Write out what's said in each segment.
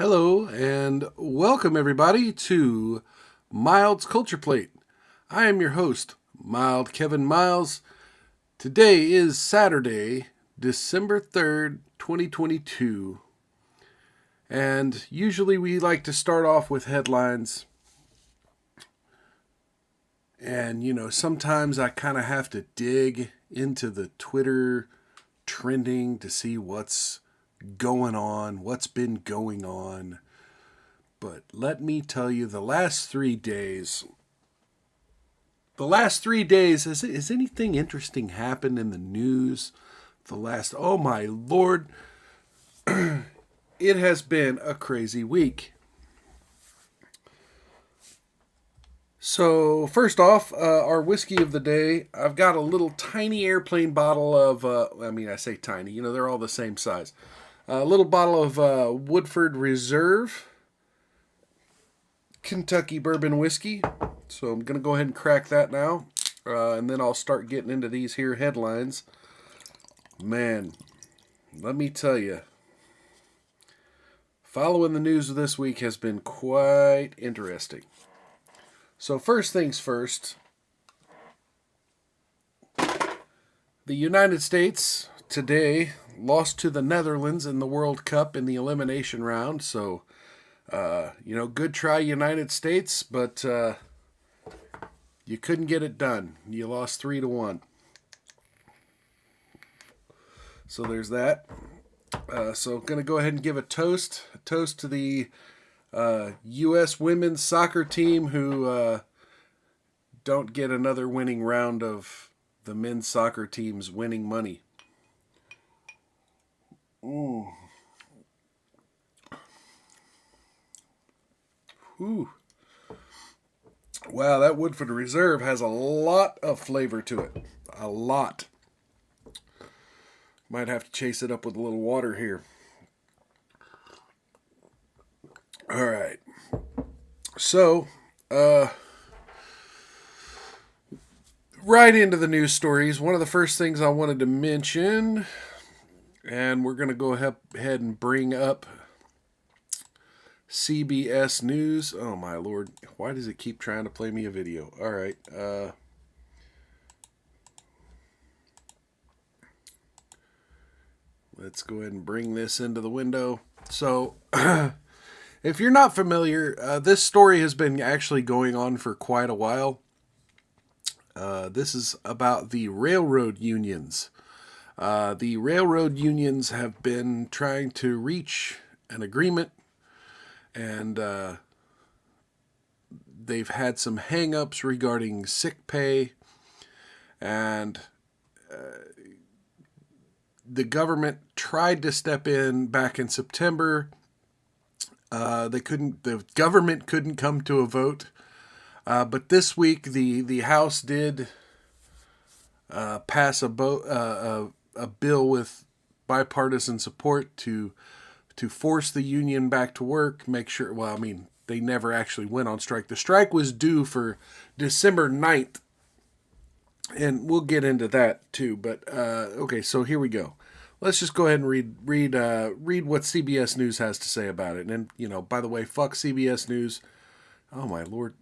Hello and welcome everybody to Mild's Culture Plate. I am your host, Mild Kevin Miles. Today is Saturday, December 3rd, 2022. And usually we like to start off with headlines. And, sometimes I kind of have to dig into the Twitter trending to see what's going on, what's been going on. But let me tell you, the last 3 days, has anything interesting happened in the news? Oh my Lord, it has been a crazy week. So, first off, our whiskey of the day. I've got a little tiny airplane bottle of, I say tiny, they're all the same size. A little bottle of Woodford Reserve Kentucky bourbon whiskey. So I'm going to go ahead and crack that now. And then I'll start getting into these here headlines. Man, let me tell you, following the news of this week has been quite interesting. So first things first, the United States today lost to the Netherlands in the World Cup in the elimination round. So, good try, United States, but you couldn't get it done. You lost 3-1. So there's that. So I'm going to go ahead and give a toast. A toast to the U.S. women's soccer team who don't get another winning round of the men's soccer team's winning money. Ooh. Ooh. Wow, that Woodford Reserve has a lot of flavor to it. A lot. Might have to chase it up with a little water here. All right. So, right into the news stories. One of the first things I wanted to mention, and we're going to go ahead and bring up CBS News. Oh my Lord. Why does it keep trying to play me a video? All right. Let's go ahead and bring this into the window. So, if you're not familiar, this story has been actually going on for quite a while. This is about the railroad unions. The railroad unions have been trying to reach an agreement, and they've had some hang-ups regarding sick pay, and the government tried to step in back in September. The government couldn't come to a vote. But this week, the House did pass a bill with bipartisan support to force the union back to work. Make sure. Well, they never actually went on strike. The strike was due for December 9th, and we'll get into that too. But okay, so here we go. Let's just go ahead and read what CBS News has to say about it. And by the way, fuck CBS News. Oh my Lord.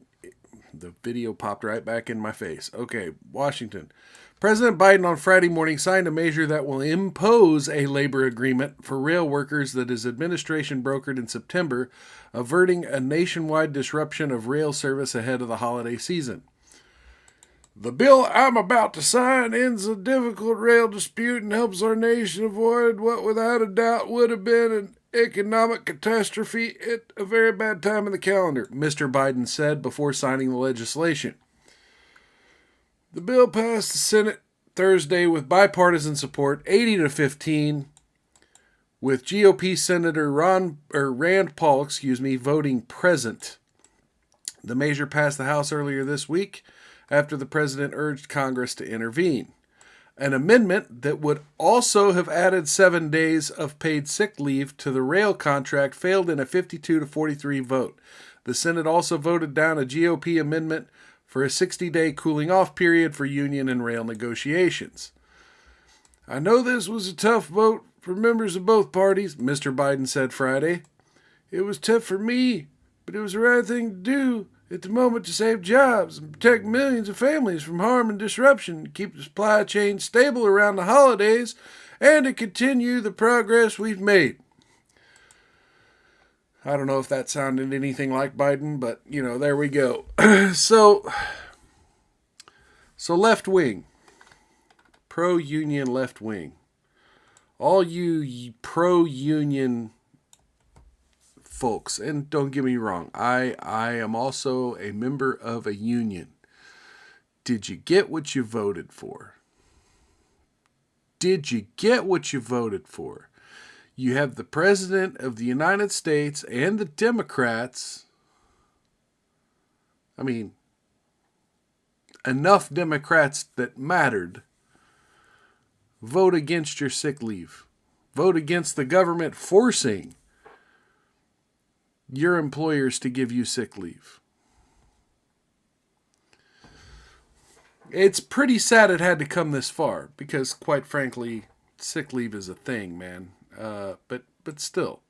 The video popped right back in my face. Okay, Washington. President Biden on Friday morning signed a measure that will impose a labor agreement for rail workers that his administration brokered in September, averting a nationwide disruption of rail service ahead of the holiday season. The bill I'm about to sign ends a difficult rail dispute and helps our nation avoid what without a doubt would have been an economic catastrophe at a very bad time in the calendar, Mr. Biden said before signing the legislation. The bill passed the Senate Thursday with bipartisan support, 80-15, with GOP Senator Rand Paul, voting present. The measure passed the House earlier this week after the president urged Congress to intervene. An amendment that would also have added 7 days of paid sick leave to the rail contract failed in a 52-43 vote. The Senate also voted down a GOP amendment for a 60-day cooling-off period for union and rail negotiations. I know this was a tough vote for members of both parties, Mr. Biden said Friday. It was tough for me, but it was the right thing to do at the moment to save jobs and protect millions of families from harm and disruption, to keep the supply chain stable around the holidays, and to continue the progress we've made. I don't know if that sounded anything like Biden, but, there we go. So left wing, pro-union left wing. All you pro-union folks, and don't get me wrong, I am also a member of a union. Did you get what you voted for? Did you get what you voted for? You have the President of the United States and the Democrats. I mean, enough Democrats that mattered vote against your sick leave. Vote against the government forcing your employers to give you sick leave. It's pretty sad it had to come this far because, quite frankly, sick leave is a thing, man. But still,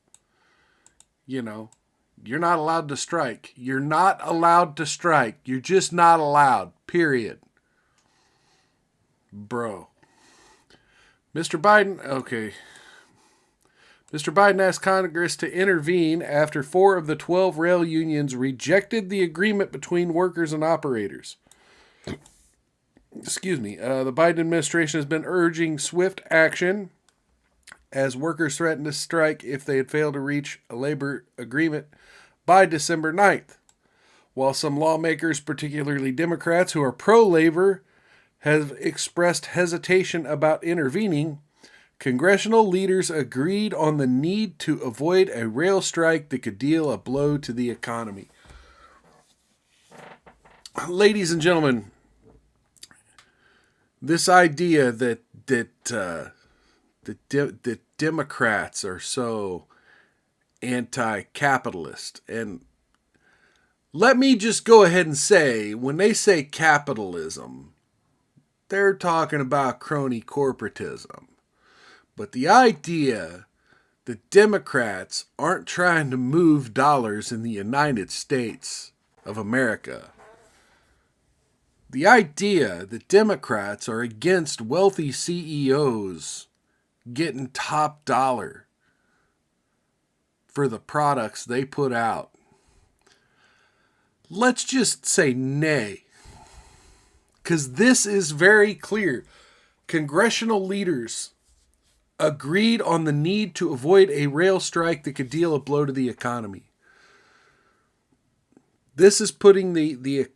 you're not allowed to strike. You're not allowed to strike. You're just not allowed, period. Bro. Mr. Biden asked Congress to intervene after 4 of the 12 rail unions rejected the agreement between workers and operators. Excuse me. The Biden administration has been urging swift action as workers threatened to strike if they had failed to reach a labor agreement by December 9th. While some lawmakers, particularly Democrats who are pro-labor, have expressed hesitation about intervening, congressional leaders agreed on the need to avoid a rail strike that could deal a blow to the economy. Ladies and gentlemen, this idea that Democrats are so anti-capitalist, and let me just go ahead and say, when they say capitalism, they're talking about crony corporatism. But the idea that Democrats aren't trying to move dollars in the United States of America, the idea that Democrats are against wealthy CEOs getting top dollar for the products they put out, let's just say nay. Because this is very clear. Congressional leaders agreed on the need to avoid a rail strike that could deal a blow to the economy. This is putting the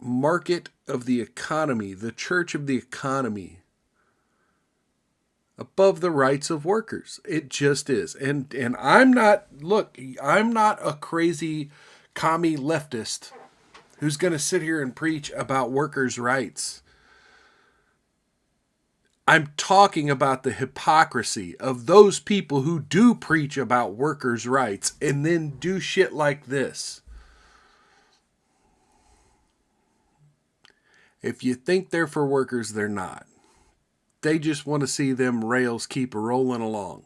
market of the economy, the church of the economy, above the rights of workers. It just is. And I'm not a crazy commie leftist who's going to sit here and preach about workers' rights. I'm talking about the hypocrisy of those people who do preach about workers' rights and then do shit like this. If you think they're for workers, they're not. They just want to see them rails keep rolling along.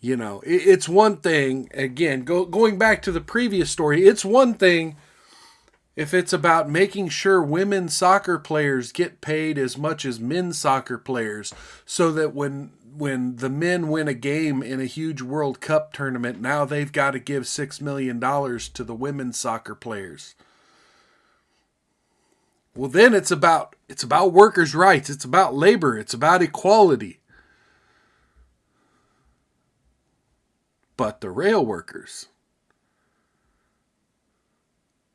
It's one thing, again, going back to the previous story, it's one thing if it's about making sure women's soccer players get paid as much as men's soccer players, so that when the men win a game in a huge World Cup tournament, now they've got to give $6 million to the women's soccer players. Well, then it's about workers' rights. It's about labor. It's about equality. But the rail workers,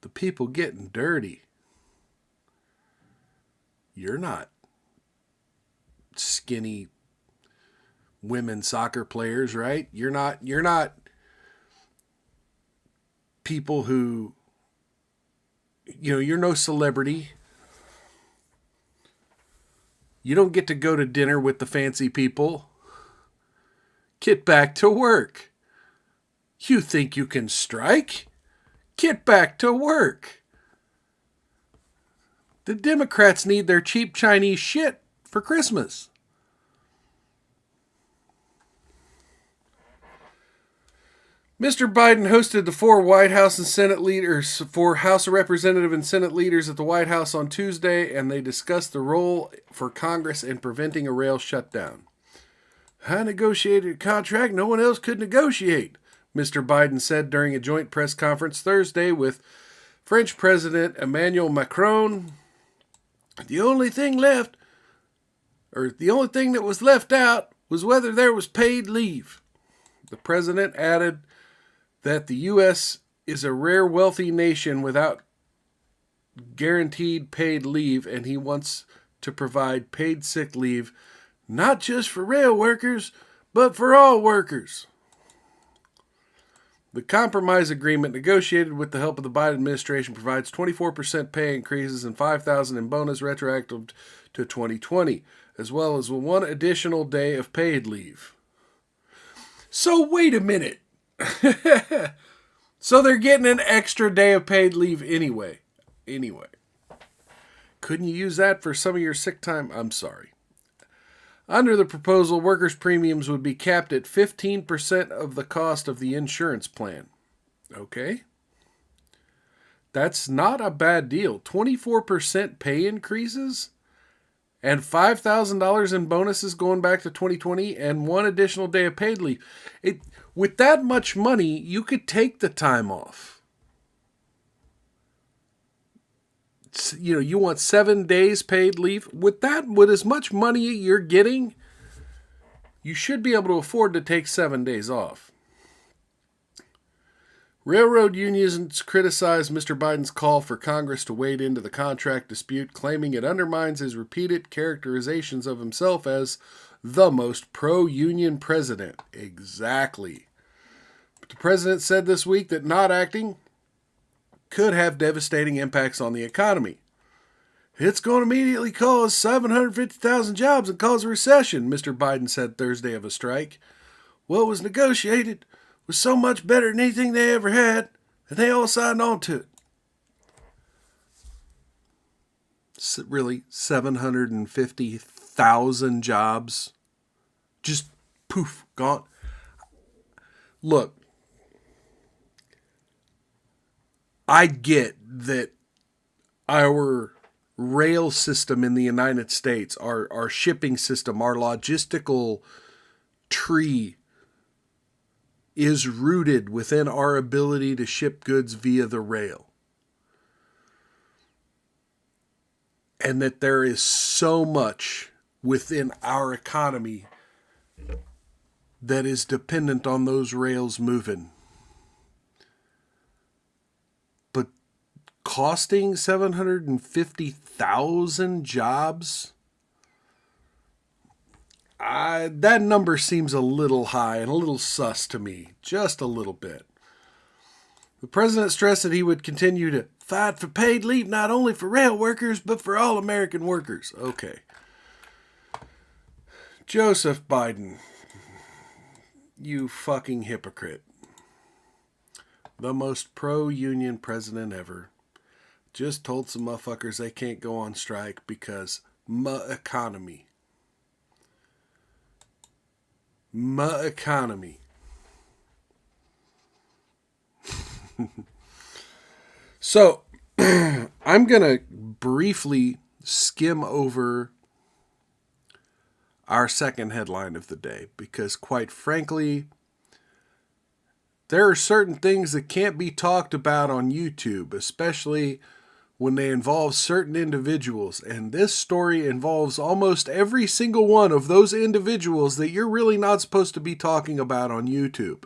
the people getting dirty, you're not skinny women soccer players, right? You're not people who, you're no celebrity. You don't get to go to dinner with the fancy people. Get back to work. You think you can strike? Get back to work. The Democrats need their cheap Chinese shit for Christmas. Mr. Biden hosted the four White House and Senate leaders, four House of Representative and Senate leaders at the White House on Tuesday, and they discussed the role for Congress in preventing a rail shutdown. I negotiated a contract no one else could negotiate, Mr. Biden said during a joint press conference Thursday with French President Emmanuel Macron. The only thing that was left out was whether there was paid leave. The president added that the U.S. is a rare wealthy nation without guaranteed paid leave, and he wants to provide paid sick leave not just for rail workers, but for all workers. The compromise agreement negotiated with the help of the Biden administration provides 24% pay increases and $5,000 in bonus retroactive to 2020, as well as one additional day of paid leave. So wait a minute. So they're getting an extra day of paid leave anyway. Couldn't you use that for some of your sick time? I'm sorry. Under the proposal, workers' premiums would be capped at 15% of the cost of the insurance plan. Okay. That's not a bad deal. 24% pay increases and $5,000 in bonuses going back to 2020 and one additional day of paid leave. With that much money, you could take the time off. You want 7 days paid leave. With as much money you're getting, you should be able to afford to take 7 days off. Railroad unions criticized Mr. Biden's call for Congress to wade into the contract dispute, claiming it undermines his repeated characterizations of himself as the most pro-union president. Exactly. But the president said this week that not acting could have devastating impacts on the economy. It's going to immediately cause 750,000 jobs and cause a recession, Mr. Biden said Thursday of a strike. What was negotiated was so much better than anything they ever had, and they all signed on to it. Really, 750,000 jobs? Just poof, gone. Look, I get that our rail system in the United States, our shipping system, our logistical tree is rooted within our ability to ship goods via the rail. And that there is so much within our economy that is dependent on those rails moving. But costing 750,000 jobs, that number seems a little high and a little sus to me. Just a little bit. The president stressed that he would continue to fight for paid leave not only for rail workers, but for all American workers. Okay. Joseph Biden, you fucking hypocrite. The most pro-union president ever. Just told some motherfuckers they can't go on strike because economy. Economy. So, I'm going to briefly skim over our second headline of the day because, quite frankly, there are certain things that can't be talked about on YouTube, especially when they involve certain individuals. And this story involves almost every single one of those individuals that you're really not supposed to be talking about on YouTube.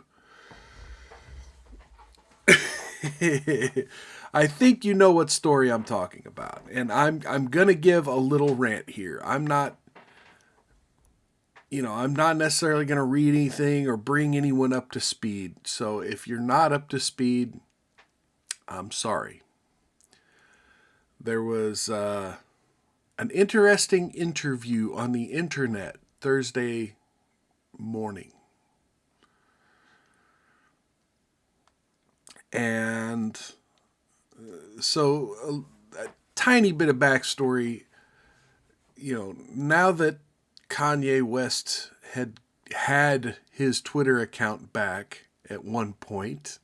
I think you know what story I'm talking about. And I'm going to give a little rant here. I'm not necessarily going to read anything or bring anyone up to speed. So if you're not up to speed, I'm sorry. There was an interesting interview on the internet Thursday morning. And so a tiny bit of backstory, now that Kanye West had his Twitter account back at one point,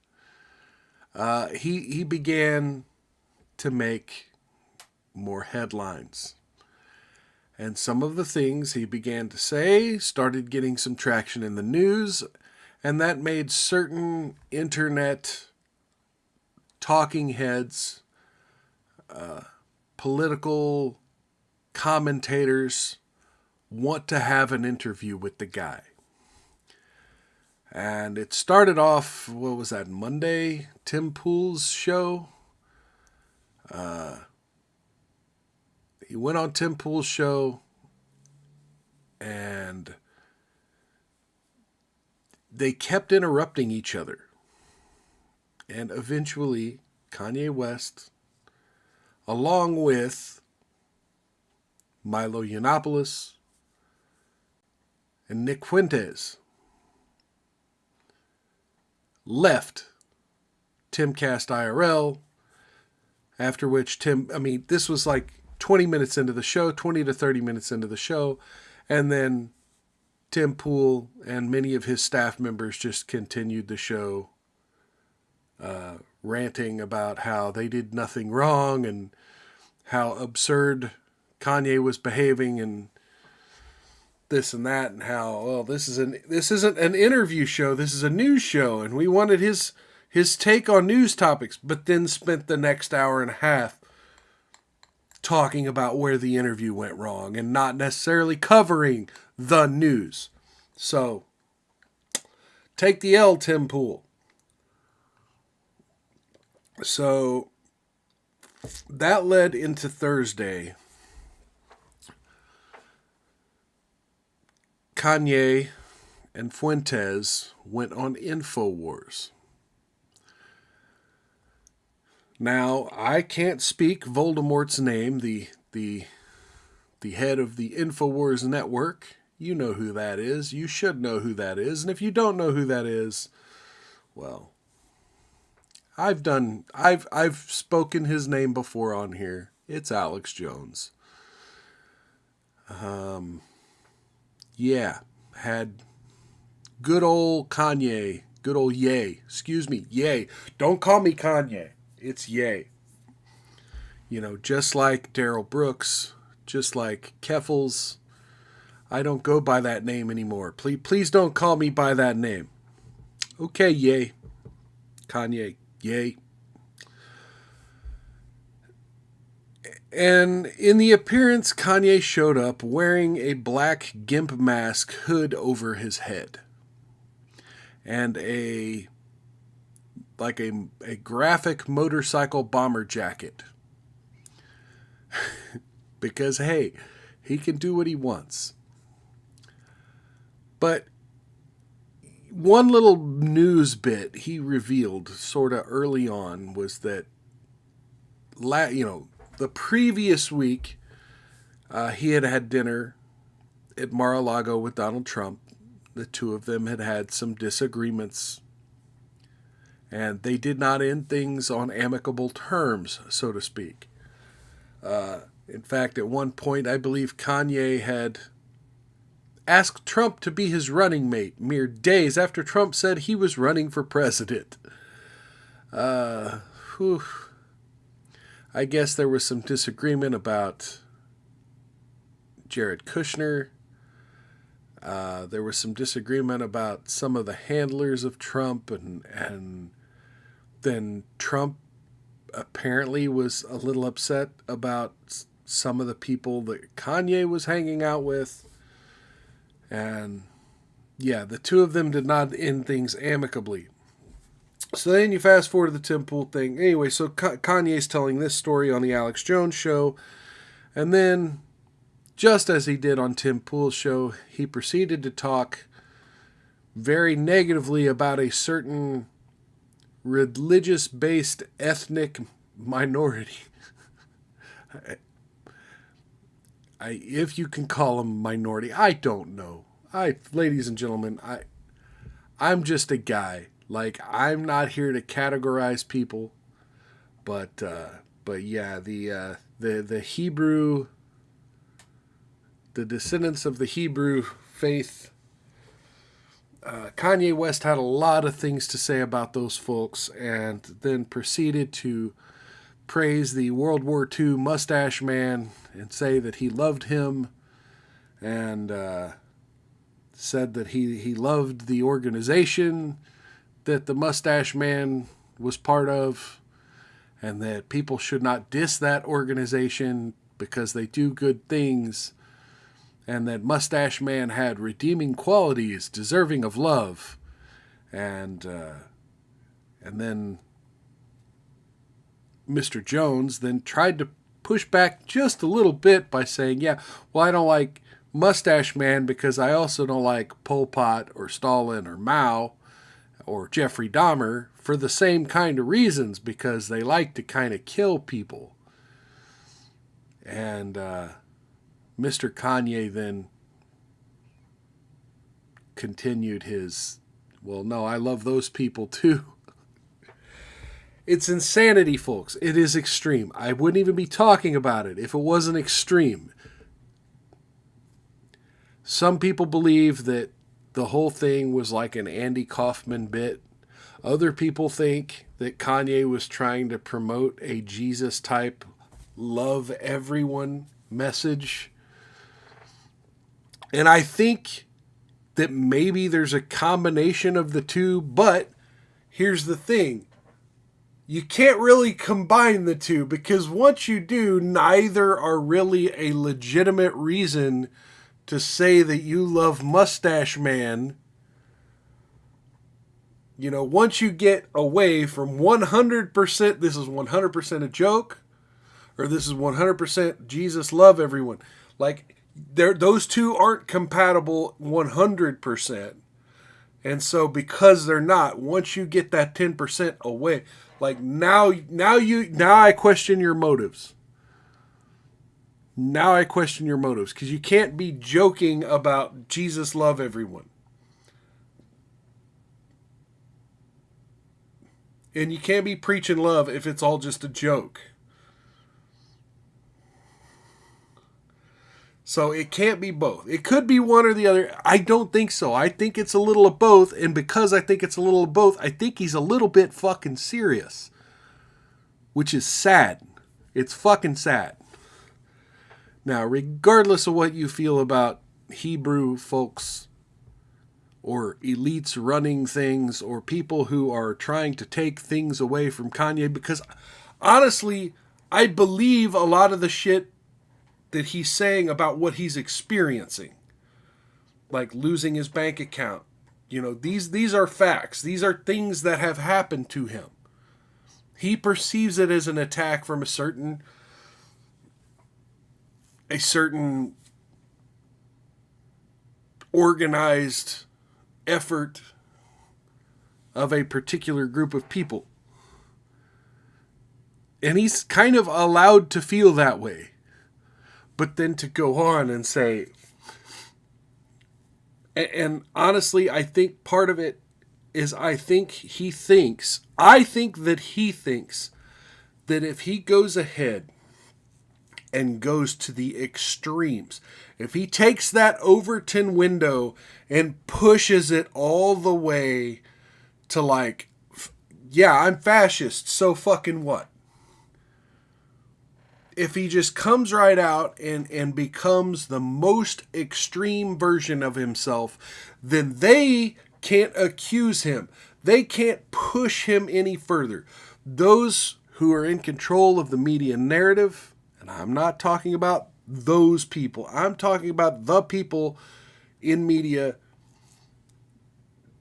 he began to make more headlines. And some of the things he began to say started getting some traction in the news, and that made certain internet talking heads, political commentators want to have an interview with the guy. And it started off, what was that, Monday? Tim Pool's show. He went on Tim Pool's show, and they kept interrupting each other. And eventually, Kanye West, along with Milo Yiannopoulos and Nick Fuentes, left Timcast IRL, after which this was like 20 minutes into the show, 20 to 30 minutes into the show, and then Tim Pool and many of his staff members just continued the show, ranting about how they did nothing wrong and how absurd Kanye was behaving and this and that, and how, well, this isn't an interview show, this is a news show, and we wanted his take on news topics, but then spent the next hour and a half talking about where the interview went wrong and not necessarily covering the news. So, take the L, Tim Pool. So, that led into Thursday. Kanye and Fuentes went on InfoWars. Now, I can't speak Voldemort's name, the head of the InfoWars network. You know who that is. You should know who that is. And if you don't know who that is, well, I've spoken his name before on here. It's Alex Jones. Had good old Kanye, good old Ye. Excuse me, Ye. Don't call me Kanye. It's Ye. You know, just like Daryl Brooks, just like Keffels, I don't go by that name anymore. Please don't call me by that name. Okay, Ye. Kanye, Ye. And in the appearance, Kanye showed up wearing a black gimp mask hood over his head. And a graphic motorcycle bomber jacket. Because, hey, he can do what he wants. But one little news bit he revealed sort of early on was that, the previous week, he had dinner at Mar-a-Lago with Donald Trump. The two of them had some disagreements, and they did not end things on amicable terms, so to speak. In fact, at one point, I believe Kanye had asked Trump to be his running mate mere days after Trump said he was running for president. I guess there was some disagreement about Jared Kushner. There was some disagreement about some of the handlers of Trump, and then Trump apparently was a little upset about some of the people that Kanye was hanging out with. And yeah, the two of them did not end things amicably. So then you fast forward to the Tim Pool thing. Anyway, so Kanye's telling this story on the Alex Jones show. And then, just as he did on Tim Pool's show, he proceeded to talk very negatively about a certain religious-based ethnic minority. If you can call them minority, I don't know. Ladies and gentlemen, I'm just a guy. Like, I'm not here to categorize people, but yeah, the Hebrew, the descendants of the Hebrew faith Kanye West had a lot of things to say about those folks and then proceeded to praise the World War II mustache man and say that he loved him and said that he loved the organization that the mustache man was part of and that people should not diss that organization because they do good things, and that Mustache Man had redeeming qualities deserving of love. And then Mr. Jones then tried to push back just a little bit by saying, yeah, well, I don't like Mustache Man because I also don't like Pol Pot or Stalin or Mao or Jeffrey Dahmer for the same kind of reasons, because they like to kind of kill people. And Mr. Kanye then continued his, well, no, I love those people too. It's insanity, folks. It is extreme. I wouldn't even be talking about it if it wasn't extreme. Some people believe that the whole thing was like an Andy Kaufman bit. Other people think that Kanye was trying to promote a Jesus type love everyone message. And I think that maybe there's a combination of the two, but here's the thing. You can't really combine the two, because once you do, neither are really a legitimate reason to say that you love Mustache Man. You know, once you get away from 100%, this is 100% a joke, or this is 100% Jesus love everyone. Like, those two aren't compatible 100%. And so because they're not, once you get that 10% away, like now I question your motives. Now I question your motives, because you can't be joking about Jesus love everyone. And you can't be preaching love if it's all just a joke. So it can't be both. It could be one or the other. I don't think so. I think it's a little of both. And because I think it's a little of both, I think he's a little bit fucking serious. Which is sad. It's fucking sad. Now, regardless of what you feel about Hebrew folks or elites running things or people who are trying to take things away from Kanye, because honestly, I believe a lot of the shit that he's saying about what he's experiencing, like losing his bank account. You know, these are facts. These are things that have happened to him. He perceives it as an attack from a certain organized effort of a particular group of people. And he's kind of allowed to feel that way. But then to go on and say, and honestly, I think part of it is I think that he thinks that if he goes ahead and goes to the extremes, if he takes that Overton window and pushes it all the way to like, yeah, I'm fascist, so fucking what? If he just comes right out and becomes the most extreme version of himself, then they can't accuse him. They can't push him any further. Those who are in control of the media narrative, and I'm not talking about those people. I'm talking about the people in media,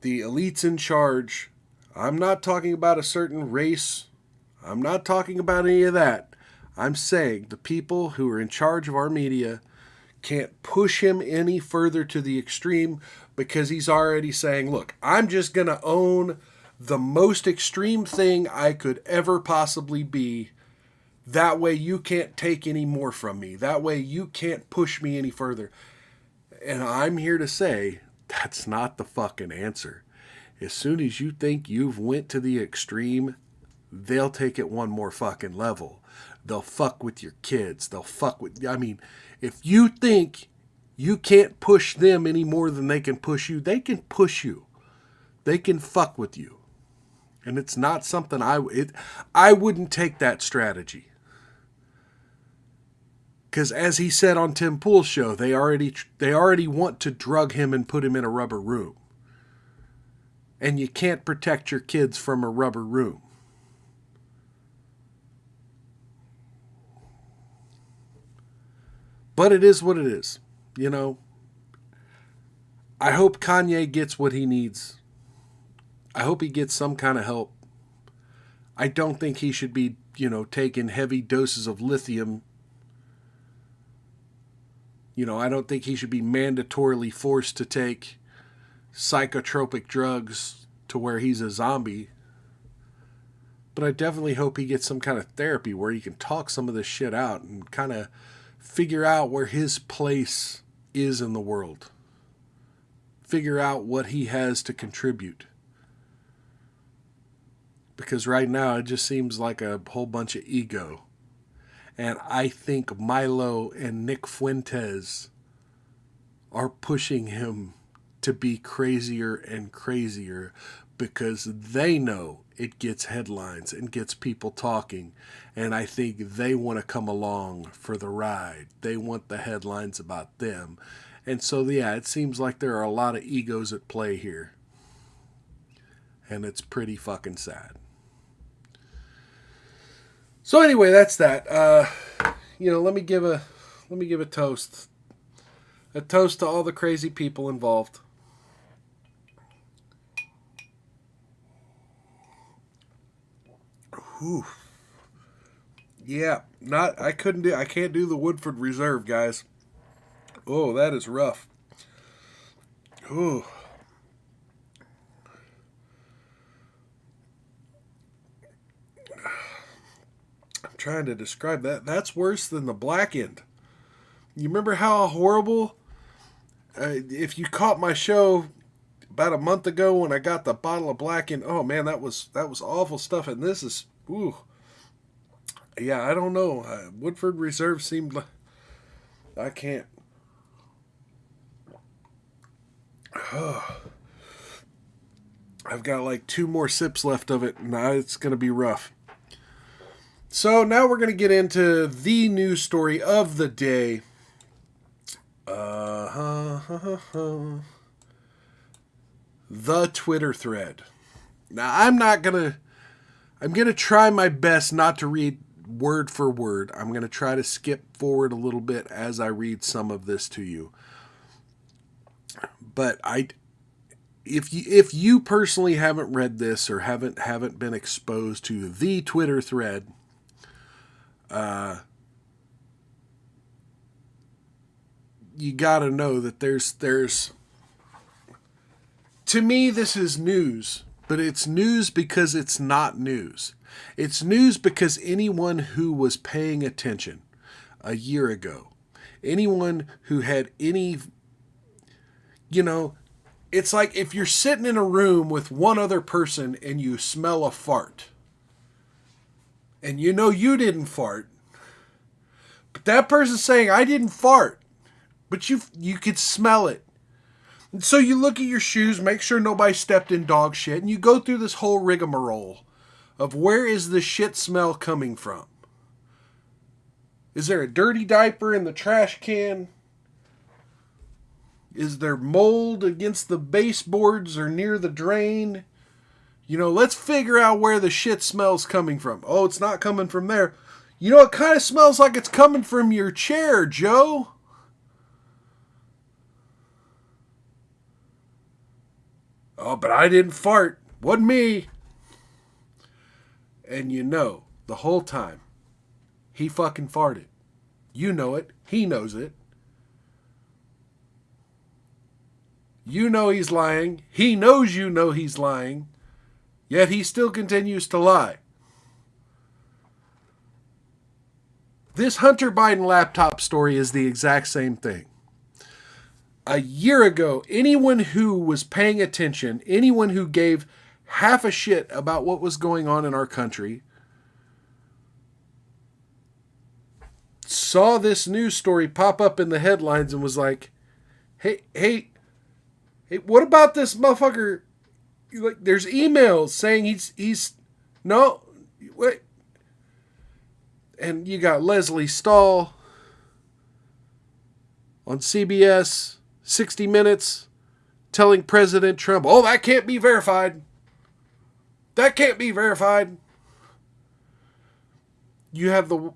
the elites in charge. I'm not talking about a certain race. I'm not talking about any of that. I'm saying the people who are in charge of our media can't push him any further to the extreme, because he's already saying, look, I'm just going to own the most extreme thing I could ever possibly be. That way you can't take any more from me. That way you can't push me any further. And I'm here to say that's not the fucking answer. As soon as you think you've went to the extreme, they'll take it one more fucking level. They'll fuck with your kids. They'll fuck with... I mean, if you think you can't push them any more than they can push you, they can push you. they can fuck with you. And it's not something I wouldn't take that strategy. Because as he said on Tim Pool's show, they already want to drug him and put him in a rubber room. And you can't protect your kids from a rubber room. But it is what it is. You know, I hope Kanye gets what he needs. I hope he gets some kind of help. I don't think he should be, taking heavy doses of lithium. I don't think he should be mandatorily forced to take psychotropic drugs to where he's a zombie. But I definitely hope he gets some kind of therapy where he can talk some of this shit out and kind of figure out where his place is in the world. Figure out what he has to contribute. Because right now it just seems like a whole bunch of ego. And I think Milo and Nick Fuentes are pushing him to be crazier and crazier because they know it gets headlines and gets people talking. And I think they want to come along for the ride. They want the headlines about them. And so, yeah, it seems like there are a lot of egos at play here. And it's pretty fucking sad. So anyway, that's that. Let me give a toast. A toast to all the crazy people involved. Whew. Yeah, I can't do the Woodford Reserve, guys. Oh, that is rough. Ooh. I'm trying to describe that. That's worse than the Blackened. You remember how horrible? If you caught my show about a month ago when I got the bottle of Blackened, oh man, that was awful stuff. And this is, ooh. Yeah, I don't know. Woodford Reserve seemed like I can't. I've got like 2 more sips left of it, and now it's going to be rough. So now we're going to get into the news story of the day. The Twitter thread. Now I'm going to try my best not to read word for word. I'm going to try to skip forward a little bit as I read some of this to you. But if you personally haven't read this or haven't been exposed to the Twitter thread, you got to know that there's to me this is news, but it's news because it's not news. It's news because anyone who was paying attention a year ago, anyone who had any, it's like if you're sitting in a room with one other person and you smell a fart. And you didn't fart. But that person's saying, I didn't fart. But you could smell it. And so you look at your shoes, make sure nobody stepped in dog shit, and you go through this whole rigmarole of where is the shit smell coming from? Is there a dirty diaper in the trash can? Is there mold against the baseboards or near the drain? Let's figure out where the shit smell's coming from. Oh, it's not coming from there. It kind of smells like it's coming from your chair, Joe. Oh, but I didn't fart. Wasn't me. And the whole time, he fucking farted. You know it. He knows it. You know he's lying. He knows he's lying. Yet he still continues to lie. This Hunter Biden laptop story is the exact same thing. A year ago, anyone who was paying attention, anyone who gave half a shit about what was going on in our country, saw this news story pop up in the headlines and was like, hey, what about this motherfucker like there's emails saying he's no wait, and you got Leslie Stahl on CBS 60 Minutes telling President Trump, "Oh, that can't be verified. That can't be verified." You have the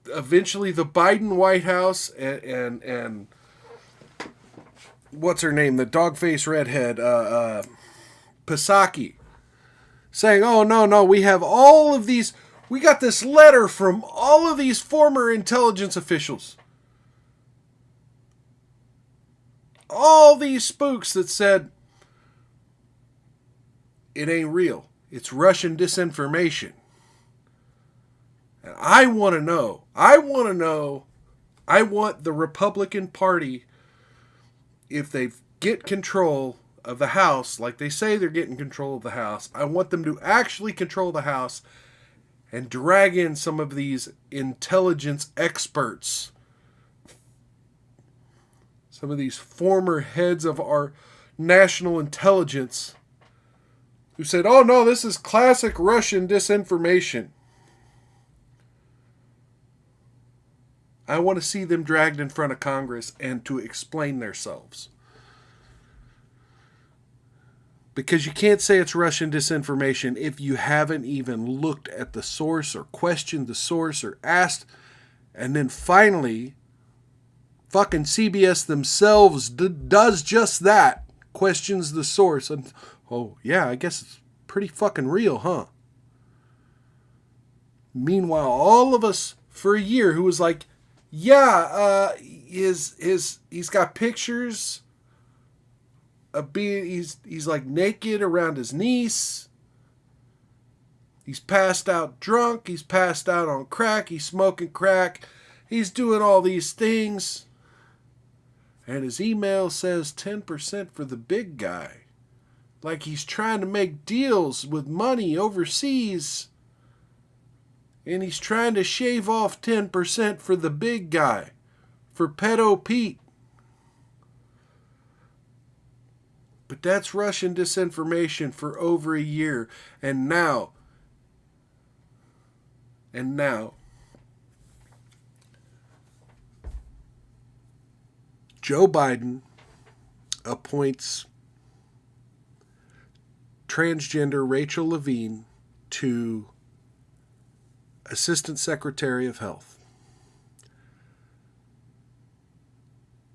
eventually the Biden White House and what's her name, the dog-faced redhead, Psaki, saying, "Oh no, we have all of these. We got this letter from all of these former intelligence officials, all these spooks that said it ain't real. It's Russian disinformation." And I want to know. I want the Republican Party, if they get control of the House, like they say they're getting control of the House, I want them to actually control the House and drag in some of these intelligence experts, some of these former heads of our national intelligence who said, "Oh no, this is classic Russian disinformation." I want to see them dragged in front of Congress and to explain themselves. Because you can't say it's Russian disinformation if you haven't even looked at the source or questioned the source or asked. And then finally, fucking CBS themselves does just that. Questions the source. And, oh, yeah, I guess it's pretty fucking real, huh? Meanwhile, all of us for a year who was like, yeah, he's got pictures of being, he's like naked around his niece. He's passed out drunk. He's passed out on crack. He's smoking crack. He's doing all these things. And his email says 10% for the big guy. Like he's trying to make deals with money overseas. And he's trying to shave off 10% for the big guy, for Pedo Pete. But that's Russian disinformation for over a year. And now, Joe Biden appoints transgender Rachel Levine to Assistant Secretary of Health.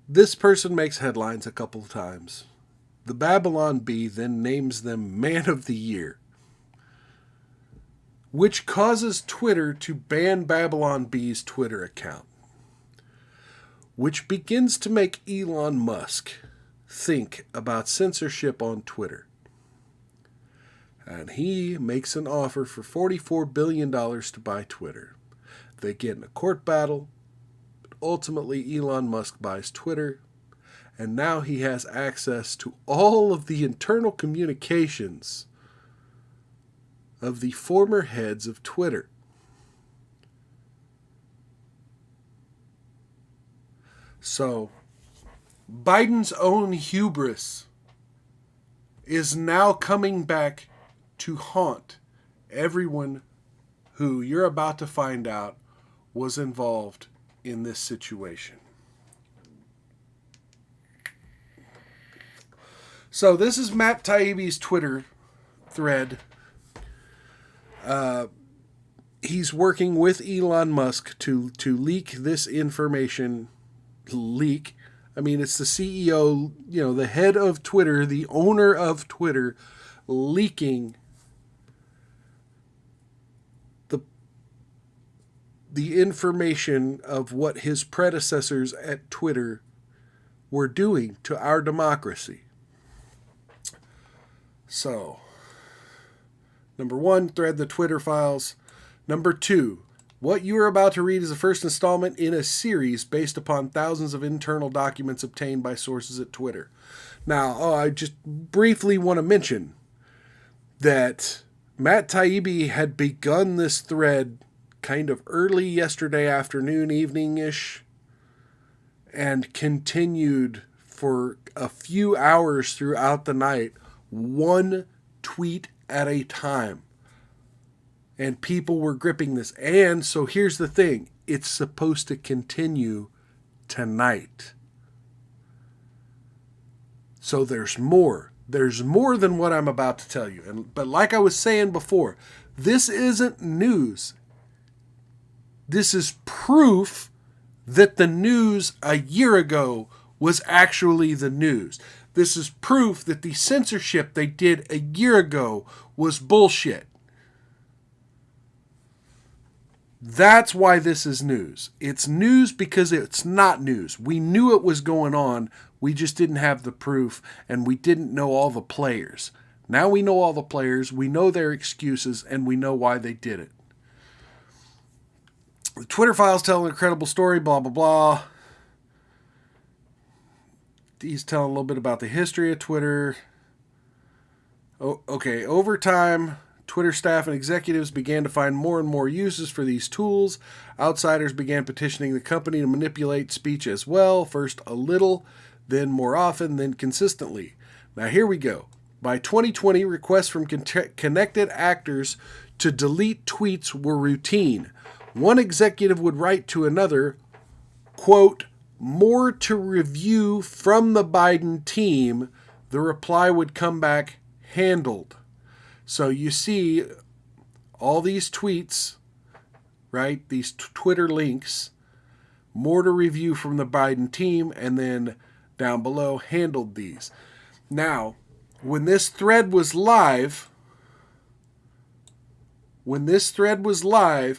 This person makes headlines a couple of times. The Babylon Bee then names them Man of the Year, which causes Twitter to ban Babylon Bee's Twitter account, which begins to make Elon Musk think about censorship on Twitter. And he makes an offer for $44 billion to buy Twitter. They get in a court battle. But ultimately, Elon Musk buys Twitter. And now he has access to all of the internal communications of the former heads of Twitter. So, Biden's own hubris is now coming back to haunt everyone who you're about to find out was involved in this situation. So this is Matt Taibbi's Twitter thread. He's working with Elon Musk to leak this information. Leak. I mean, it's the CEO, the head of Twitter, the owner of Twitter, leaking the information of what his predecessors at Twitter were doing to our democracy. So, number one, thread the Twitter files. Number two, what you are about to read is the first installment in a series based upon thousands of internal documents obtained by sources at Twitter. Now, I just briefly want to mention that Matt Taibbi had begun this thread kind of early yesterday afternoon, evening-ish, and continued for a few hours throughout the night one tweet at a time. And people were gripping this. And so here's the thing. It's supposed to continue tonight. So there's more. There's more than what I'm about to tell you. But like I was saying before, this isn't news. This is proof that the news a year ago was actually the news. This is proof that the censorship they did a year ago was bullshit. That's why this is news. It's news because it's not news. We knew it was going on. We just didn't have the proof, and we didn't know all the players. Now we know all the players. We know their excuses, and we know why they did it. The Twitter files tell an incredible story, blah, blah, blah. He's telling a little bit about the history of Twitter. Oh, okay, over time, Twitter staff and executives began to find more and more uses for these tools. Outsiders began petitioning the company to manipulate speech as well, first a little, then more often, then consistently. Now here we go. By 2020, requests from connected actors to delete tweets were routine. One executive would write to another, quote, more to review from the Biden team. The reply would come back, handled. So you see all these tweets, right? These Twitter links, more to review from the Biden team, and then down below, handled these. Now, when this thread was live,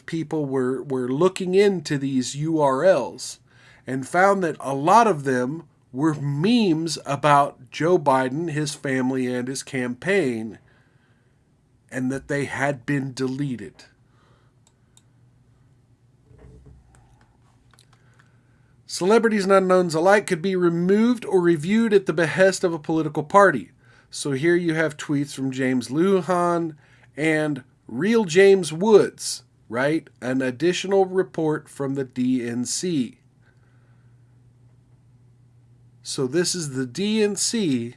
people were looking into these URLs and found that a lot of them were memes about Joe Biden, his family, and his campaign, and that they had been deleted. Celebrities and unknowns alike could be removed or reviewed at the behest of a political party. So here you have tweets from James Lujan and Real James Woods, right? An additional report from the DNC. So this is the DNC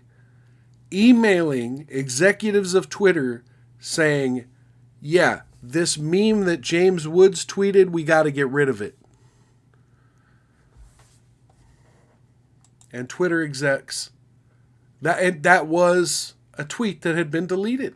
emailing executives of Twitter saying, yeah, this meme that James Woods tweeted, we got to get rid of it. And Twitter execs, that was a tweet that had been deleted.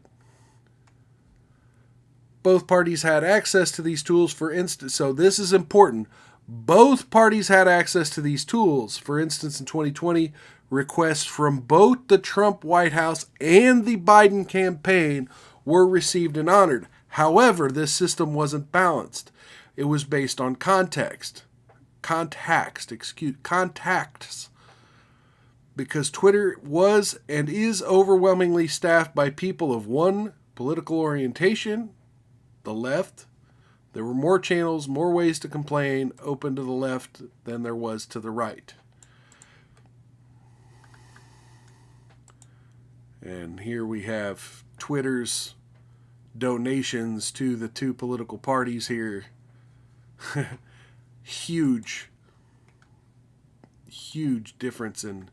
Both parties had access to these tools, for instance. So this is important. Both parties had access to these tools. For instance, in 2020, requests from both the Trump White House and the Biden campaign were received and honored. However, this system wasn't balanced. It was based on contacts. Because Twitter was and is overwhelmingly staffed by people of one political orientation, the left. There were more channels, more ways to complain open to the left than there was to the right. And here we have Twitter's donations to the two political parties here. Huge difference in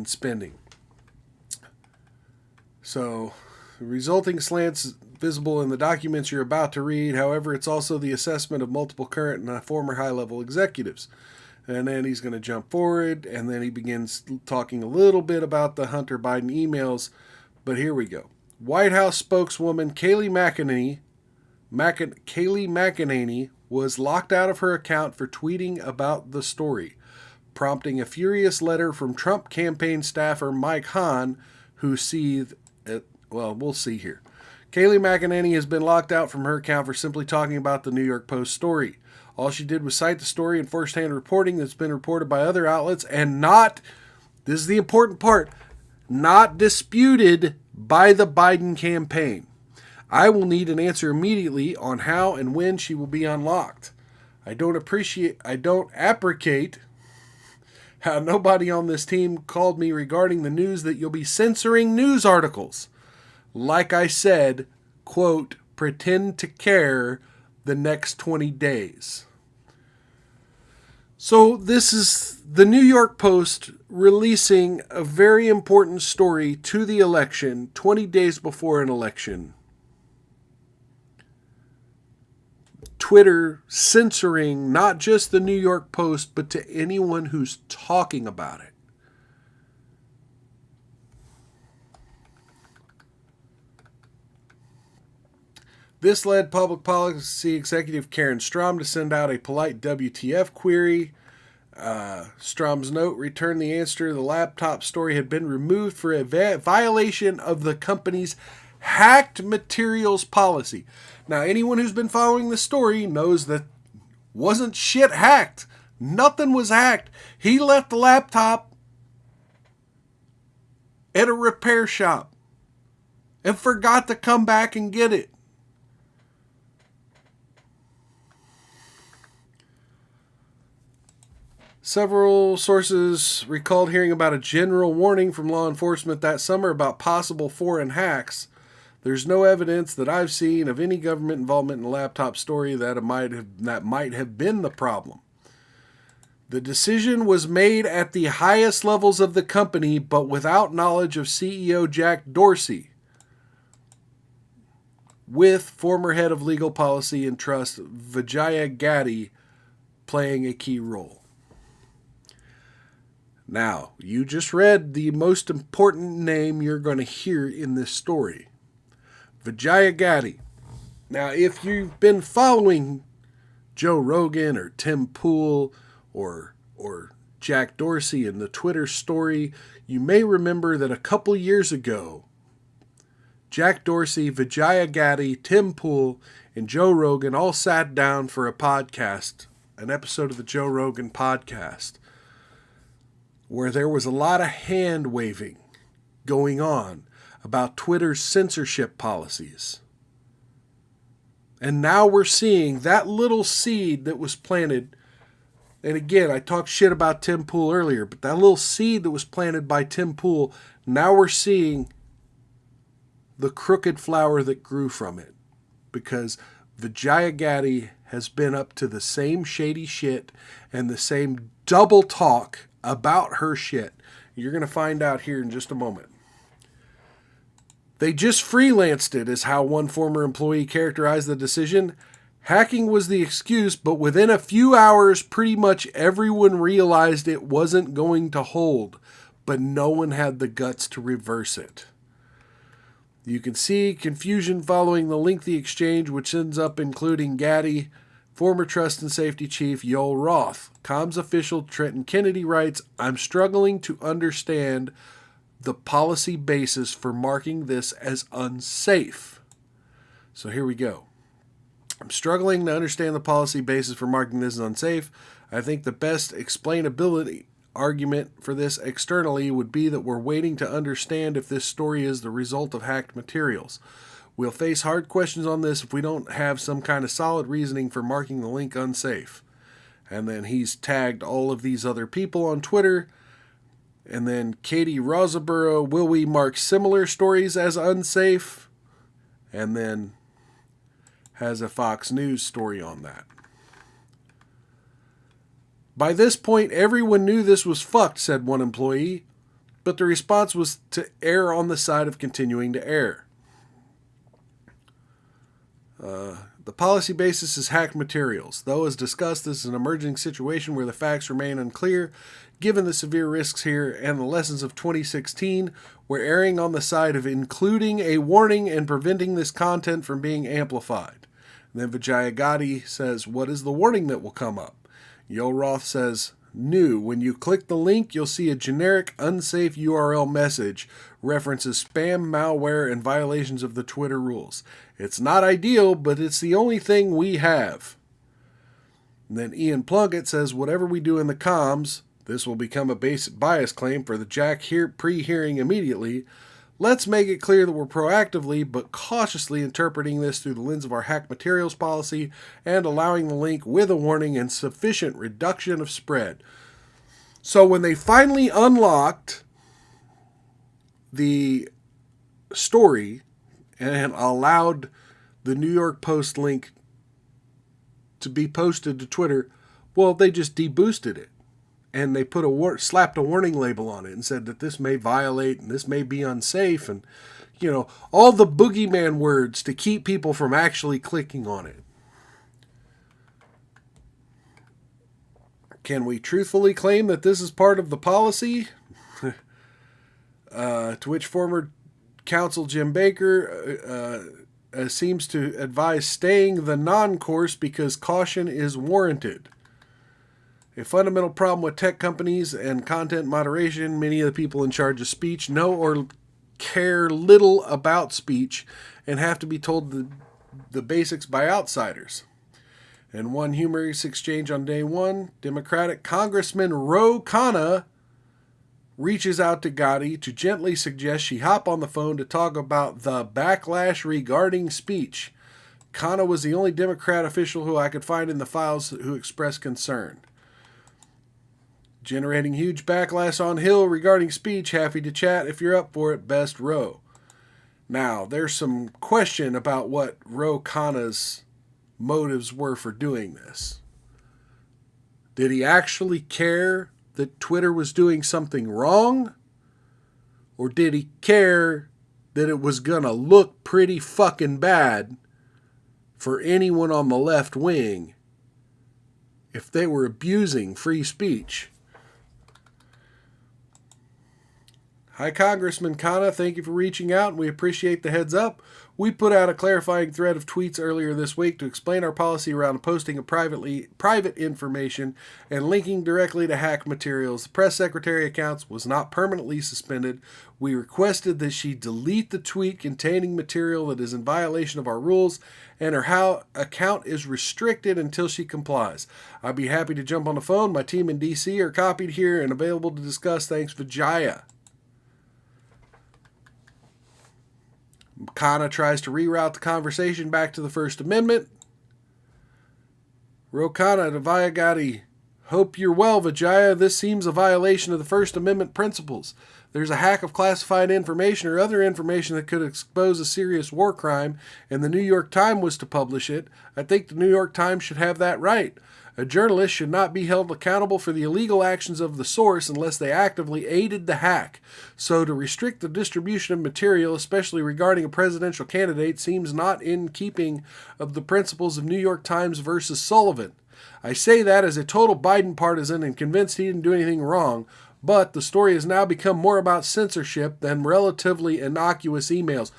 spending. So, the resulting slants visible in the documents you're about to read. However, it's also the assessment of multiple current and former high-level executives. And then he's going to jump forward, and then he begins talking a little bit about the Hunter Biden emails. But here we go. White House spokeswoman Kayleigh McEnany was locked out of her account for tweeting about the story, prompting a furious letter from Trump campaign staffer Mike Hahn, who seethed at, well, we'll see here. Kayleigh McEnany has been locked out from her account for simply talking about the New York Post story. All she did was cite the story in first-hand reporting that's been reported by other outlets and not, this is the important part, not disputed by the Biden campaign. I will need an answer immediately on how and when she will be unlocked. I don't appreciate how nobody on this team called me regarding the news that you'll be censoring news articles. Like I said, quote, pretend to care the next 20 days. So this is The New York Post releasing a very important story to the election 20 days before an election. Twitter censoring not just the New York Post, but to anyone who's talking about it. This led public policy executive Karen Strom to send out a polite WTF query. Strom's note returned the answer. The laptop story had been removed for a violation of the company's hacked materials policy. Now, anyone who's been following the story knows that wasn't shit hacked. Nothing was hacked. He left the laptop at a repair shop and forgot to come back and get it. Several sources recalled hearing about a general warning from law enforcement that summer about possible foreign hacks. There's no evidence that I've seen of any government involvement in the laptop story that might have been the problem. The decision was made at the highest levels of the company, but without knowledge of CEO Jack Dorsey, with former head of legal policy and trust Vijaya Gadde playing a key role. Now, you just read the most important name you're going to hear in this story. Vijaya Gadde. Now, if you've been following Joe Rogan or Tim Pool or Jack Dorsey in the Twitter story, you may remember that a couple years ago, Jack Dorsey, Vijaya Gadde, Tim Pool, and Joe Rogan all sat down for a podcast, an episode of the Joe Rogan podcast, where there was a lot of hand waving going on about Twitter's censorship policies. And now we're seeing that little seed that was planted. And again, I talked shit about Tim Pool earlier, but that little seed that was planted by Tim Pool, now we're seeing the crooked flower that grew from it. Because Vijaya Gadde has been up to the same shady shit and the same double talk about her shit. You're going to find out here in just a moment. They just freelanced it, is how one former employee characterized the decision. Hacking was the excuse, but within a few hours, pretty much everyone realized it wasn't going to hold, but no one had the guts to reverse it. You can see confusion following the lengthy exchange, which ends up including Gadde, former Trust and Safety Chief Yoel Roth. Comms official Trenton Kennedy writes, "I'm struggling to understand the policy basis for marking this as unsafe." So here we go. I'm struggling to understand the policy basis for marking this as unsafe. I think the best explainability argument for this externally would be that we're waiting to understand if this story is the result of hacked materials. We'll face hard questions on this if we don't have some kind of solid reasoning for marking the link unsafe. And then he's tagged all of these other people on Twitter. And then Katie Rosaborough, will we mark similar stories as unsafe? And then has a Fox News story on that. By this point, everyone knew this was fucked, said one employee, but the response was to err on the side of continuing to err. The policy basis is hacked materials. Though, as discussed, this is an emerging situation where the facts remain unclear. Given the severe risks here and the lessons of 2016, we're erring on the side of including a warning and preventing this content from being amplified. And then Vijaya Gadde says, what is the warning that will come up? Yoel Roth says, new. When you click the link, you'll see a generic unsafe URL message, references spam, malware, and violations of the Twitter rules. It's not ideal, but it's the only thing we have. And then Ian Plunkett says, whatever we do in the comms, this will become a basic bias claim for the Jack pre-hearing immediately. Let's make it clear that we're proactively but cautiously interpreting this through the lens of our hack materials policy and allowing the link with a warning and sufficient reduction of spread. So when they finally unlocked the story and allowed the New York Post link to be posted to Twitter, well, they just deboosted it. and they put slapped a warning label on it and said that this may violate and this may be unsafe, and all the boogeyman words to keep people from actually clicking on it. Can we truthfully claim that this is part of the policy? To which former counsel Jim Baker seems to advise staying the non-course because caution is warranted. A fundamental problem with tech companies and content moderation, many of the people in charge of speech know or care little about speech and have to be told the basics by outsiders. In one humorous exchange on day one, Democratic Congressman Ro Khanna reaches out to Gotti to gently suggest she hop on the phone to talk about the backlash regarding speech. Khanna was the only Democrat official who I could find in the files who expressed concern. Generating huge backlash on Hill regarding speech. Happy to chat if you're up for it. Best Ro. Now, there's some question about what Ro Khanna's motives were for doing this. Did he actually care that Twitter was doing something wrong? Or did he care that it was going to look pretty fucking bad for anyone on the left wing if they were abusing free speech? Hi, Congressman Khanna. Thank you for reaching out, and we appreciate the heads up. We put out a clarifying thread of tweets earlier this week to explain our policy around posting of private information and linking directly to hacked materials. The press secretary accounts was not permanently suspended. We requested that she delete the tweet containing material that is in violation of our rules, and her account is restricted until she complies. I'd be happy to jump on the phone. My team in D.C. are copied here and available to discuss. Thanks, Vijaya. Khanna tries to reroute the conversation back to the First Amendment. Ro Khanna to Gotti. Hope you're well, Vijaya. This seems a violation of the First Amendment principles. There's a hack of classified information or other information that could expose a serious war crime, and the New York Times was to publish it. I think the New York Times should have that right. A journalist should not be held accountable for the illegal actions of the source unless they actively aided the hack. So to restrict the distribution of material, especially regarding a presidential candidate, seems not in keeping of the principles of New York Times versus Sullivan. I say that as a total Biden partisan and convinced he didn't do anything wrong, but the story has now become more about censorship than relatively innocuous emails.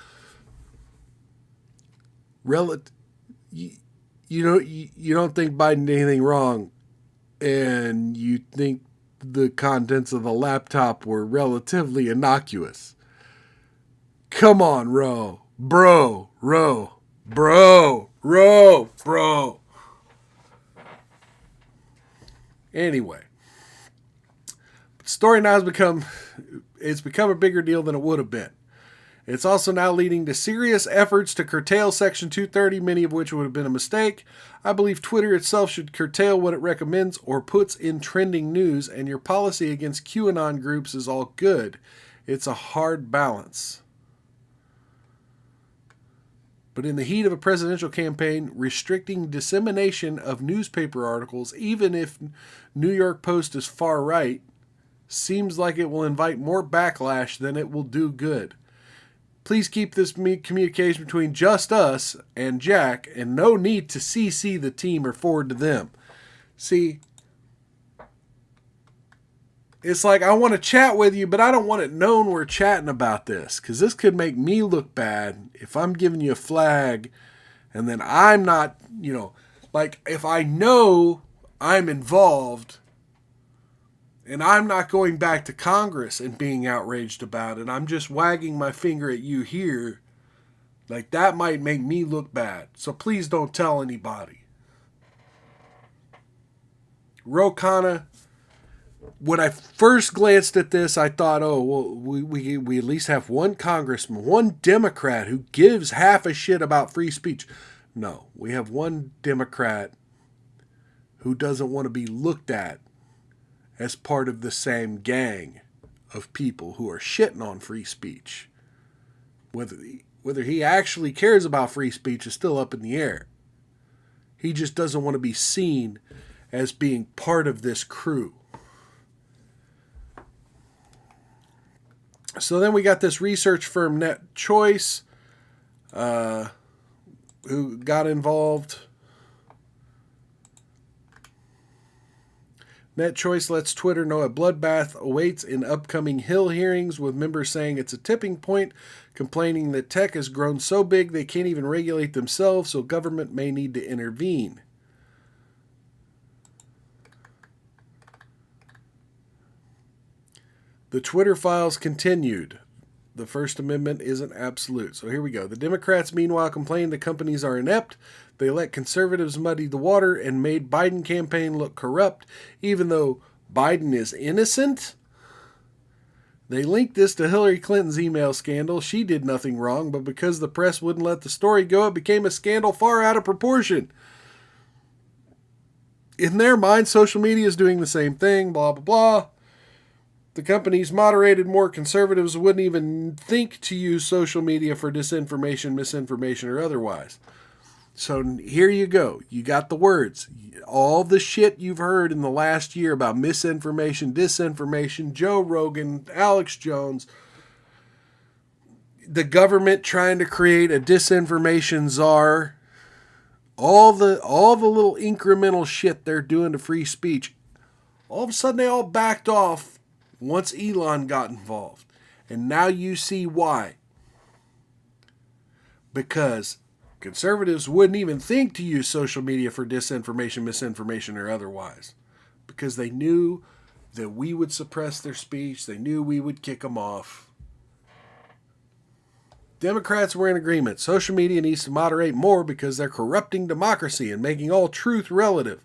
You don't think Biden did anything wrong, and you think the contents of the laptop were relatively innocuous. Come on, Bro. Anyway, the story now has become a bigger deal than it would have been. It's also now leading to serious efforts to curtail Section 230, many of which would have been a mistake. I believe Twitter itself should curtail what it recommends or puts in trending news, and your policy against QAnon groups is all good. It's a hard balance. But in the heat of a presidential campaign, restricting dissemination of newspaper articles, even if New York Post is far right, seems like it will invite more backlash than it will do good. Please keep this communication between just us and Jack, and no need to CC the team or forward to them. See, it's like I want to chat with you, but I don't want it known we're chatting about this, because this could make me look bad if I'm giving you a flag and then I'm not, like if I know I'm involved and I'm not going back to Congress and being outraged about it, I'm just wagging my finger at you here, like that might make me look bad. So please don't tell anybody. Ro Khanna, when I first glanced at this, I thought, oh, well, we at least have one congressman, one Democrat who gives half a shit about free speech. No, we have one Democrat who doesn't want to be looked at as part of the same gang of people who are shitting on free speech. Whether he actually cares about free speech is still up in the air. He just doesn't want to be seen as being part of this crew. So then we got this research firm, Net Choice, who got involved. Net Choice lets Twitter know a bloodbath awaits in upcoming Hill hearings, with members saying it's a tipping point, complaining that tech has grown so big they can't even regulate themselves, so government may need to intervene. The Twitter files continued. The First Amendment isn't absolute. So here we go. The Democrats, meanwhile, complained the companies are inept. They let conservatives muddy the water and made Biden campaign look corrupt, even though Biden is innocent. They linked this to Hillary Clinton's email scandal. She did nothing wrong, but because the press wouldn't let the story go, it became a scandal far out of proportion. In their mind, social media is doing the same thing, blah, blah, blah. The companies moderated more conservatives wouldn't even think to use social media for disinformation, misinformation, or otherwise. So here you go. You got the words. All the shit you've heard in the last year about misinformation, disinformation, Joe Rogan, Alex Jones, the government trying to create a disinformation czar, all the little incremental shit they're doing to free speech, all of a sudden they all backed off once Elon got involved. And now you see why. Because conservatives wouldn't even think to use social media for disinformation, misinformation, or otherwise. Because they knew that we would suppress their speech. They knew we would kick them off. Democrats were in agreement. Social media needs to moderate more because they're corrupting democracy and making all truth relative.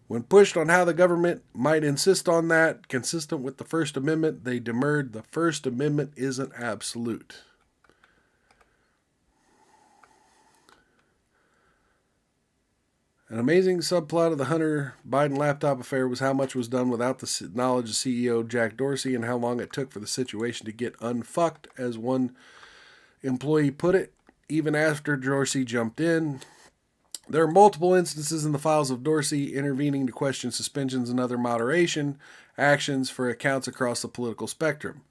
When pushed on how the government might insist on that, consistent with the First Amendment, they demurred the First Amendment isn't absolute. An amazing subplot of the Hunter Biden laptop affair was how much was done without the knowledge of CEO Jack Dorsey and how long it took for the situation to get unfucked, as one employee put it, even after Dorsey jumped in. There are multiple instances in the files of Dorsey intervening to question suspensions and other moderation actions for accounts across the political spectrum.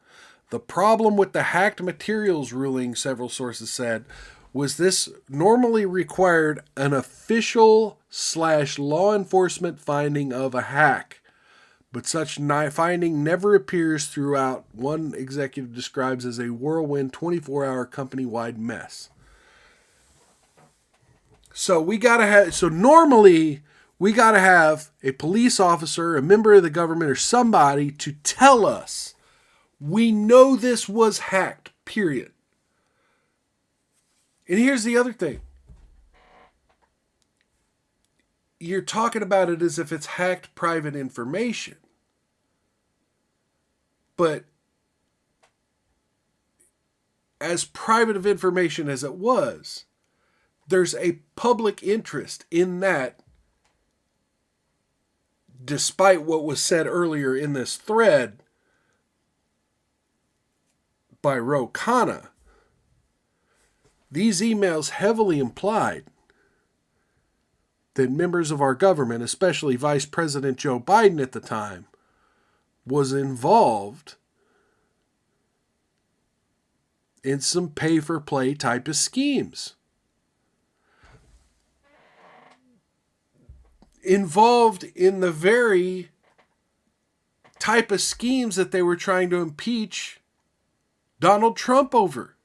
The problem with the hacked materials ruling, several sources said, was this normally required an official/law enforcement finding of a hack, but such finding never appears throughout. One executive describes as a whirlwind 24-hour company-wide mess. So normally we gotta have a police officer, a member of the government, or somebody to tell us we know this was hacked, period. And here's the other thing. You're talking about it as if it's hacked private information. But as private of information as it was, there's a public interest in that, despite what was said earlier in this thread by Ro Khanna. These emails heavily implied that members of our government, especially Vice President Joe Biden at the time, was involved in some pay-for-play type of schemes. Involved in the very type of schemes that they were trying to impeach Donald Trump over.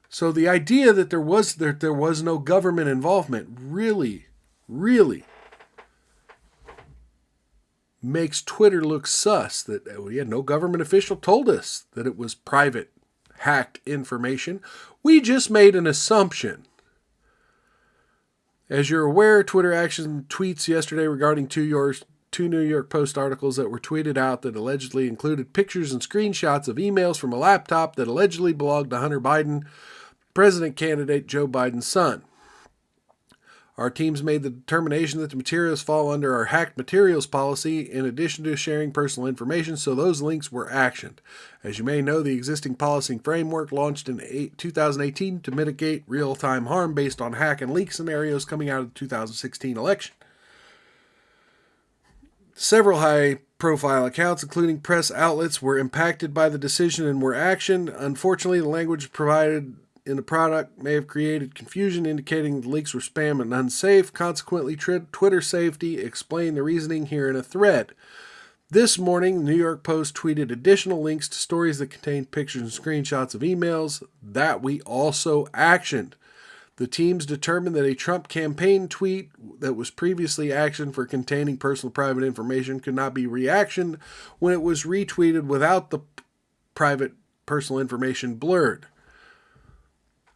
So the idea that there was no government involvement really makes Twitter look sus. That no government official told us that it was private, hacked information. We just made an assumption. As you're aware, Twitter actioned tweets yesterday regarding two New York Post articles that were tweeted out that allegedly included pictures and screenshots of emails from a laptop that allegedly belonged to Hunter Biden, president candidate Joe Biden's son. Our teams made the determination that the materials fall under our hacked materials policy in addition to sharing personal information, so those links were actioned. As you may know, the existing policy framework launched in 2018 to mitigate real-time harm based on hack and leak scenarios coming out of the 2016 election. Several high-profile accounts, including press outlets, were impacted by the decision and were actioned. Unfortunately, the language provided in the product may have created confusion, indicating the leaks were spam and unsafe. Consequently, Twitter safety explained the reasoning here in a thread. This morning, the New York Post tweeted additional links to stories that contained pictures and screenshots of emails that we also actioned. The teams determined that a Trump campaign tweet that was previously actioned for containing personal private information could not be reactioned when it was retweeted without the private personal information blurred.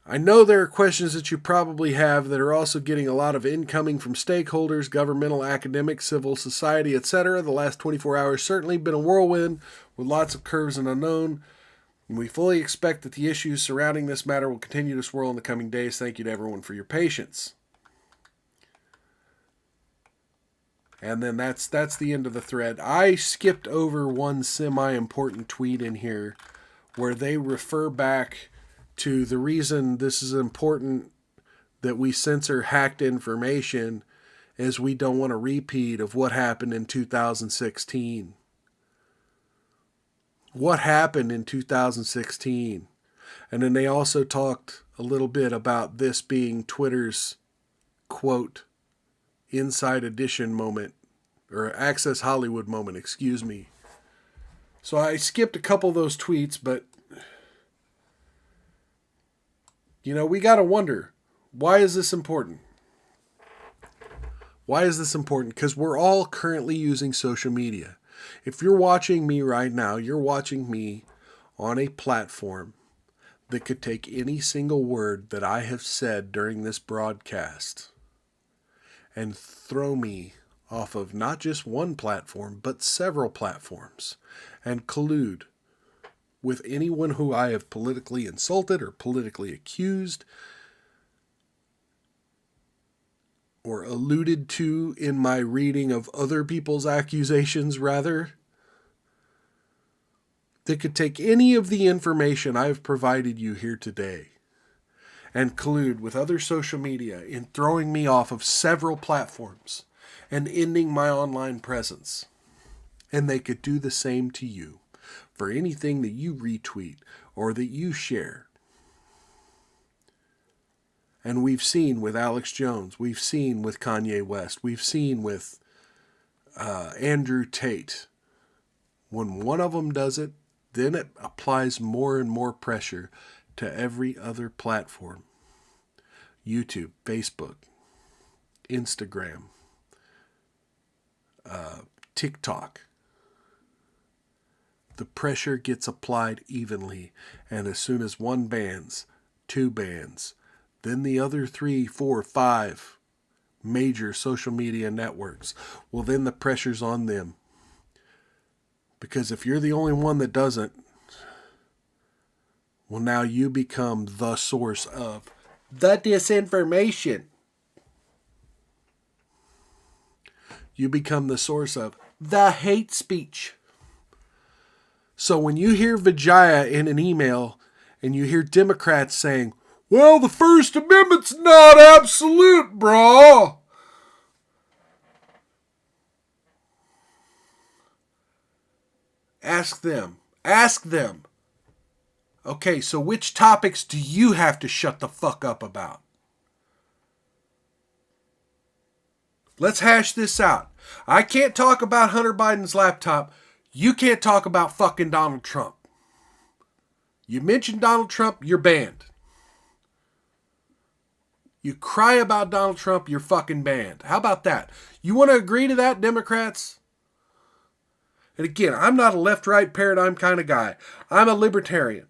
I know there are questions that you probably have that are also getting a lot of incoming from stakeholders, governmental, academic, civil society, etc. The last 24 hours certainly been a whirlwind with lots of curves and unknown. And we fully expect that the issues surrounding this matter will continue to swirl in the coming days. Thank you to everyone for your patience. And then that's the end of the thread. I skipped over one semi-important tweet in here where they refer back to the reason this is important that we censor hacked information is we don't want a repeat of what happened in 2016. What happened in 2016? And then they also talked a little bit about this being Twitter's, quote, Inside Edition moment, or Access Hollywood moment, excuse me. So I skipped a couple of those tweets, but we got to wonder, why is this important? Why is this important? Because we're all currently using social media. If you're watching me right now, you're watching me on a platform that could take any single word that I have said during this broadcast and throw me off of not just one platform, but several platforms and collude with anyone who I have politically insulted or politically accused or alluded to in my reading of other people's accusations, rather, that could take any of the information I've provided you here today and collude with other social media in throwing me off of several platforms and ending my online presence. And they could do the same to you for anything that you retweet or that you share. And we've seen with Alex Jones, we've seen with Kanye West, we've seen with Andrew Tate. When one of them does it, then it applies more and more pressure to every other platform. YouTube, Facebook, Instagram, TikTok. The pressure gets applied evenly, and as soon as one bans, two bans, then the other 3, 4, 5 major social media networks, well, then the pressure's on them. Because if you're the only one that doesn't, well, now you become the source of the disinformation. You become the source of the hate speech. So when you hear Vijaya in an email and you hear Democrats saying, well, the First Amendment's not absolute, brah. Ask them. Okay, so which topics do you have to shut the fuck up about? Let's hash this out. I can't talk about Hunter Biden's laptop. You can't talk about fucking Donald Trump. You mention Donald Trump, you're banned. You cry about Donald Trump, you're fucking banned. How about that? You want to agree to that, Democrats? And again, I'm not a left-right paradigm kind of guy. I'm a libertarian.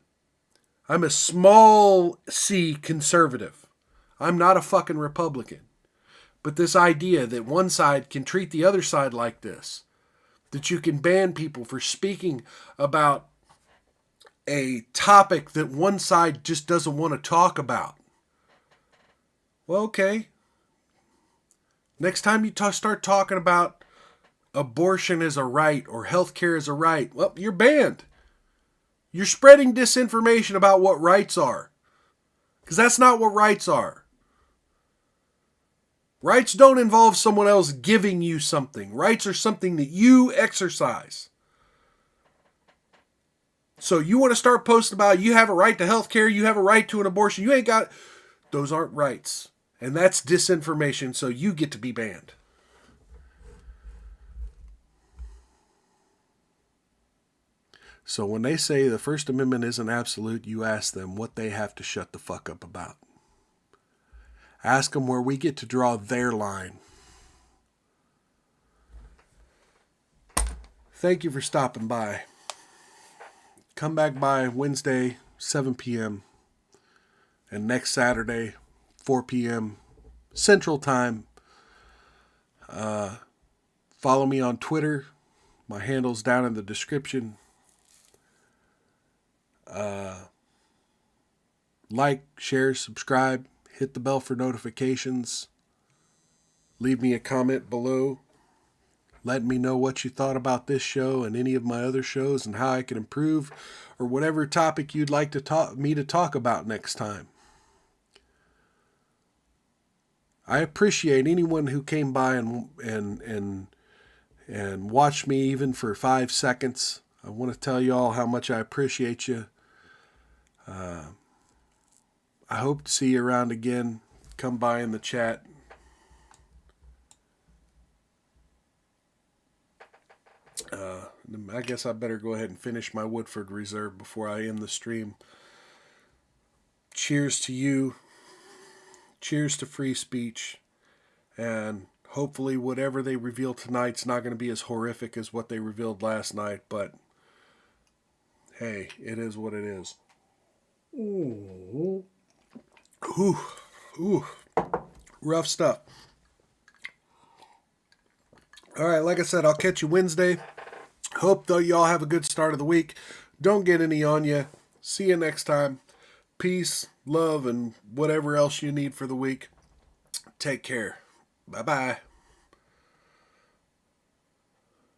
I'm a small c conservative. I'm not a fucking Republican. But this idea that one side can treat the other side like this, that you can ban people for speaking about a topic that one side just doesn't want to talk about. Well, okay. Next time you start talking about abortion is a right or healthcare is a right, well, you're banned. You're spreading disinformation about what rights are. Because that's not what rights are. Rights don't involve someone else giving you something. Rights are something that you exercise. So you want to start posting about you have a right to health care, you have a right to an abortion. You ain't got... Those aren't rights. And that's disinformation, so you get to be banned. So when they say the First Amendment isn't absolute, you ask them what they have to shut the fuck up about. Ask them where we get to draw their line. Thank you for stopping by. Come back by Wednesday, 7 p.m. and next Saturday, 4 p.m. Central Time. Follow me on Twitter. My handle's down in the description. Like, share, subscribe. Hit the bell for notifications. Leave me a comment below. Let me know what you thought about this show and any of my other shows and how I can improve, or whatever topic you'd like me to talk about next time. I appreciate anyone who came by and watched me even for 5 seconds. I want to tell you all how much I appreciate you. I hope to see you around again. Come by in the chat. I guess I better go ahead and finish my Woodford Reserve before I end the stream. Cheers to you. Cheers to free speech. And hopefully whatever they reveal tonight's not going to be as horrific as what they revealed last night. But hey, it is what it is. Ooh. Ooh. Rough stuff. All right, like I said, I'll catch you Wednesday. Hope that y'all have a good start of the week. Don't get any on you. See you next time. Peace, love, and whatever else you need for the week. Take care. Bye-bye.